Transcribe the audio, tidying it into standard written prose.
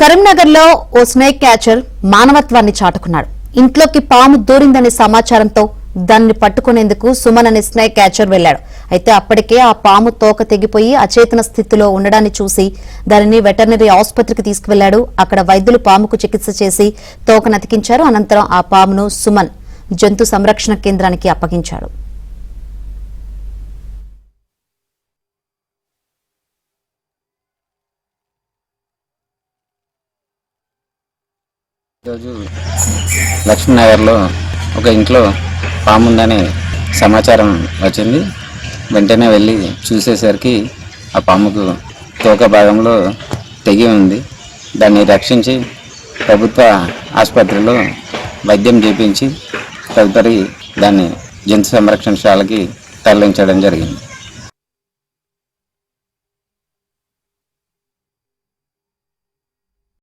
కరీంనగర్లో ఓ snake catcher మానవత్వాన్ని చాటుకున్నాడు. ఇంట్లోకి పాము దూరిందనే సమాచారంతో దాన్ని పట్టుకునేందుకు సుమన్ అనే స్నేక్ క్యాచర్ వెళ్లాడు. అయితే అప్పటికే ఆ పాము తోక తెగిపోయి అచేతన స్థితిలో ఉండడాన్ని చూసి దానిని వెటర్నరీ ఆసుపత్రికి తీసుకువెళ్లాడు. అక్కడ వైద్యులు పాముకు చికిత్స చేసి తోకను అతికించారు. అనంతరం ఆ పామును సుమన్ జంతు సంరక్షణ కేంద్రానికి అప్పగించాడు. ఈరోజు లక్ష్మీనగర్లో ఒక ఇంట్లో పాము ఉందని సమాచారం వచ్చింది. వెంటనే వెళ్ళి చూసేసరికి ఆ పాముకు తోక భాగంలో తెగి ఉంది. దాన్ని రక్షించి ప్రభుత్వ ఆసుపత్రిలో వైద్యం చేయించి తదుపరి దాన్ని జంతు సంరక్షణశాలకి తరలించడం జరిగింది.